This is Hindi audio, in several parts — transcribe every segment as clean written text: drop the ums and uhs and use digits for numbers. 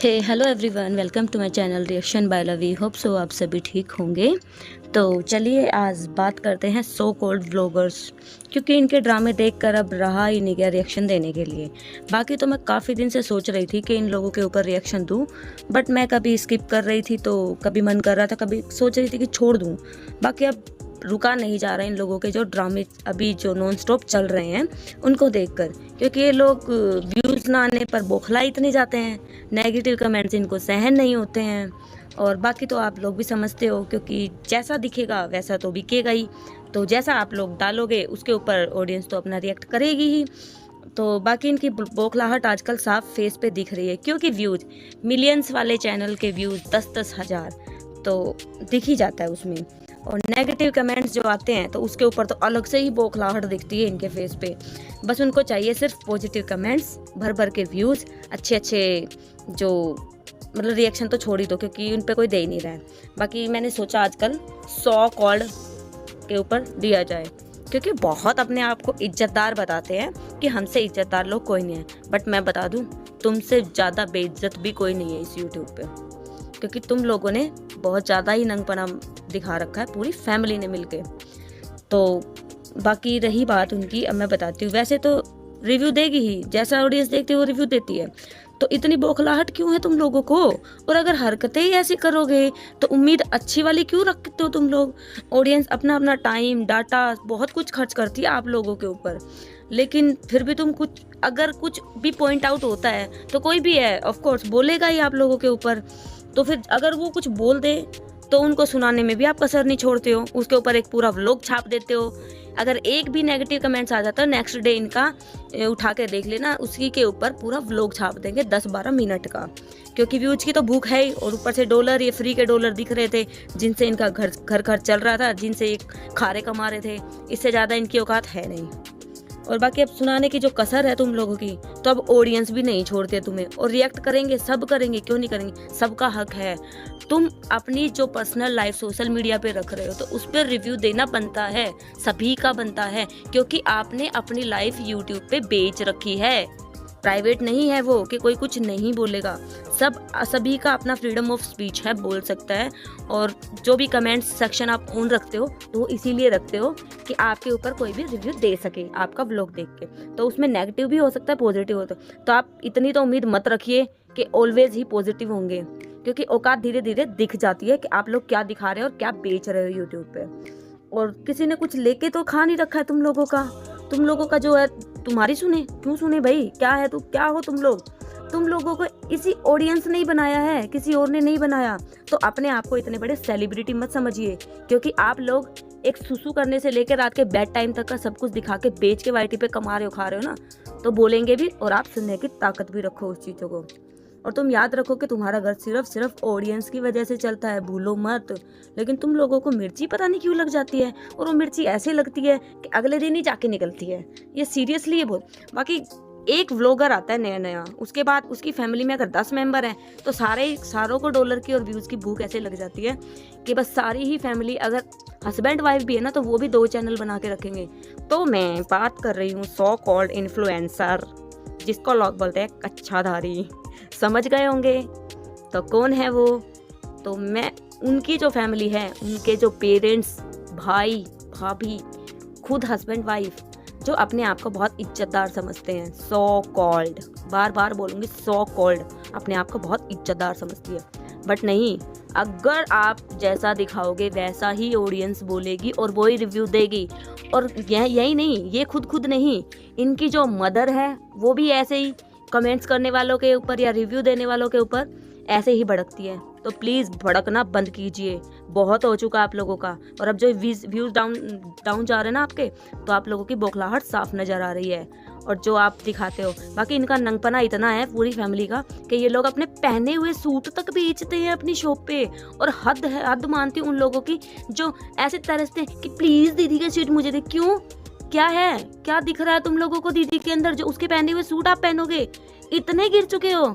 Hey hello everyone, welcome to my channel reaction by Lovey. Hope so आप सभी ठीक होंगे। तो चलिए आज बात करते हैं सो कॉल्ड व्लॉगर्स, क्योंकि इनके ड्रामे देखकर अब रहा ही नहीं गया रिएक्शन देने के लिए। बाकी तो मैं काफ़ी दिन से सोच रही थी कि इन लोगों के ऊपर रिएक्शन दूं, बट मैं कभी स्किप कर रही थी, तो कभी मन कर रहा था, कभी सोच रही थी कि छोड़ दूं। बाकी अब रुका नहीं जा रहा है इन लोगों के जो ड्रामे अभी जो नॉन स्टॉप चल रहे हैं उनको देखकर, क्योंकि ये लोग व्यूज़ ना आने पर बौखला इतने जाते हैं, नेगेटिव कमेंट्स इनको सहन नहीं होते हैं। और बाकी तो आप लोग भी समझते हो, क्योंकि जैसा दिखेगा वैसा तो बिकेगा ही। तो जैसा आप लोग डालोगे उसके ऊपर ऑडियंस तो अपना रिएक्ट करेगी ही। तो बाकी इनकी बौखलाहट आजकल साफ फेस पे दिख रही है, क्योंकि व्यूज़ मिलियंस वाले चैनल के व्यूज़ 10-10 हज़ार तो दिख ही जाता है उसमें। और नेगेटिव कमेंट्स जो आते हैं तो उसके ऊपर तो अलग से ही बौखलाहट दिखती है इनके फेस पे। बस उनको चाहिए सिर्फ पॉजिटिव कमेंट्स, भर भर के व्यूज़, अच्छे अच्छे जो मतलब रिएक्शन तो छोड़ ही दो, क्योंकि उन पे कोई दे ही नहीं रहा है। बाकी मैंने सोचा आजकल सो कॉल्ड के ऊपर दिया जाए, क्योंकि बहुत अपने आप को इज्जतदार बताते हैं कि हमसे इज्जतदार लोग कोई नहीं है। बट मैं बता दूं, तुमसे ज़्यादा बेइज्जत भी कोई नहीं है इस यूट्यूब पे, क्योंकि तुम लोगों ने बहुत ज़्यादा ही नंगपना दिखा रखा है पूरी फैमिली ने मिलके। तो बाकी रही बात उनकी, अब मैं बताती हूँ। वैसे तो रिव्यू देगी ही, जैसा ऑडियंस देखती है वो रिव्यू देती है। तो इतनी बौखलाहट क्यों है तुम लोगों को? और अगर हरकतें ही ऐसी करोगे तो उम्मीद अच्छी वाली क्यों रखते हो तुम लोग? ऑडियंस अपना अपना टाइम, डाटा, बहुत कुछ खर्च करती है आप लोगों के ऊपर, लेकिन फिर भी तुम कुछ अगर कुछ भी पॉइंट आउट होता है तो कोई भी है ऑफ कोर्स बोलेगा ही आप लोगों के ऊपर। तो फिर अगर वो कुछ बोल दे तो उनको सुनाने में भी आप कसर नहीं छोड़ते हो, उसके ऊपर एक पूरा व्लॉग छाप देते हो। अगर एक भी नेगेटिव कमेंट्स आ जाता है, नेक्स्ट डे इनका उठा के देख लेना, उसी के ऊपर पूरा व्लॉग छाप देंगे 10-12 मिनट का, क्योंकि व्यूज की तो भूख है ही। और ऊपर से डॉलर, ये फ्री के डॉलर दिख रहे थे जिनसे इनका घर चल रहा था, जिनसे ये खारे कमा रहे थे। इससे ज़्यादा इनकी औकात है नहीं। और बाकी अब सुनाने की जो कसर है तुम लोगों की, तो अब ऑडियंस भी नहीं छोड़ते तुम्हें। और रिएक्ट करेंगे, सब करेंगे, क्यों नहीं करेंगे, सबका हक है। तुम अपनी जो पर्सनल लाइफ सोशल मीडिया पे रख रहे हो तो उस पर रिव्यू देना बनता है, सभी का बनता है, क्योंकि आपने अपनी लाइफ यूट्यूब पे बेच रखी है। प्राइवेट नहीं है वो कि कोई कुछ नहीं बोलेगा। सभी का अपना फ्रीडम ऑफ स्पीच है, बोल सकता है। और जो भी कमेंट सेक्शन आप ऑन रखते हो तो वो इसीलिए रखते हो कि आपके ऊपर कोई भी रिव्यू दे सके आपका व्लॉग देख के। तो उसमें नेगेटिव भी हो सकता है, पॉजिटिव हो तो आप इतनी तो उम्मीद मत रखिए कि ऑलवेज ही पॉजिटिव होंगे, क्योंकि औकात धीरे धीरे दिख जाती है कि आप लोग क्या दिखा रहे हो और क्या बेच रहे हो यूट्यूब पे। और किसी ने कुछ लेके तो खा नहीं रखा है तुम लोगों का जो है तुम्हारी सुने, क्यों सुने भाई? क्या है, क्या हो तुम लोग? तुम लोगों को इसी ऑडियंस ने ही बनाया है, किसी और ने नहीं बनाया। तो अपने आप को इतने बड़े सेलिब्रिटी मत समझिए, क्योंकि आप लोग एक सुसु करने से लेकर रात के बेड टाइम तक का सब कुछ दिखा के बेच के वाईटी पे कमा रहे हो, खा रहे हो ना, तो बोलेंगे भी और आप सुनने की ताकत भी रखो उस चीज़ों को। और तुम याद रखो कि तुम्हारा घर सिर्फ ऑडियंस की वजह से चलता है, भूलो मत। लेकिन तुम लोगों को मिर्ची पता नहीं क्यों लग जाती है, और वो मिर्ची ऐसे लगती है कि अगले दिन ही जाके निकलती है। ये सीरियसली ये बोल। बाकी एक व्लॉगर आता है नया नया, उसके बाद उसकी फैमिली में अगर 10 मेंबर हैं तो सारों को डॉलर की और व्यूज़ की भूख ऐसे लग जाती है कि बस सारी ही फैमिली, अगर हस्बैंड वाइफ भी है ना, तो वो भी 2 चैनल बना के रखेंगे। तो मैं बात कर रही हूँ सो कॉल्ड इन्फ्लुएंसर, जिसको लोग बोलते हैं कच्छाधारी। समझ गए होंगे तो कौन है वो? तो मैं उनकी जो फैमिली है, उनके जो पेरेंट्स, भाई भाभी, खुद हस्बैंड वाइफ, जो अपने आप को बहुत इज्जतदार समझते हैं, सो कॉल्ड, बार बार बोलूँगी, सो कॉल्ड अपने आप को बहुत इज्जतदार समझती है। बट नहीं, अगर आप जैसा दिखाओगे वैसा ही ऑडियंस बोलेगी और वही रिव्यू देगी। और यही नहीं, ये खुद नहीं, इनकी जो मदर है वो भी ऐसे ही कमेंट्स करने वालों के ऊपर या रिव्यू देने वालों के ऊपर ऐसे ही भड़कती है। तो प्लीज़ भड़कना बंद कीजिए, बहुत हो चुका आप लोगों का। और अब जो व्यूज़ डाउन जा रहे हैं ना आपके, तो आप लोगों की बौखलाहट साफ नज़र आ रही है और जो आप दिखाते हो। बाकी इनका नंगपना इतना है पूरी फैमिली का कि ये लोग अपने पहने हुए सूट तक बेचते हैं अपनी शॉप पे। और हद मानती हूँ उन लोगों की जो ऐसे तरसते हैं कि प्लीज़ दीदी का सूट मुझे दे। क्यों? क्या है, क्या दिख रहा है तुम लोगों को दीदी के अंदर जो उसके पहने हुए सूट आप पहनोगे? इतने गिर चुके हो,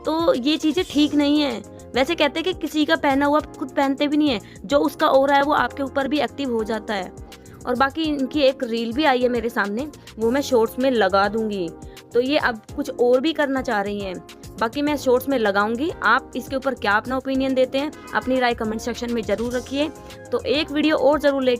तो ये चीज़ें ठीक नहीं है। वैसे कहते हैं कि किसी का पहना हुआ खुद पहनते भी नहीं है, जो उसका हो रहा है वो आपके ऊपर भी एक्टिव हो जाता है। और बाकी इनकी एक रील भी आई है मेरे सामने, वो मैं शॉर्ट्स में लगा दूंगी। तो ये अब कुछ और भी करना चाह रही हैं। बाकी मैं शॉर्ट्स में लगाऊंगी। आप इसके ऊपर क्या अपना ओपिनियन देते हैं, अपनी राय कमेंट सेक्शन में जरूर रखिए। तो एक वीडियो और जरूर ले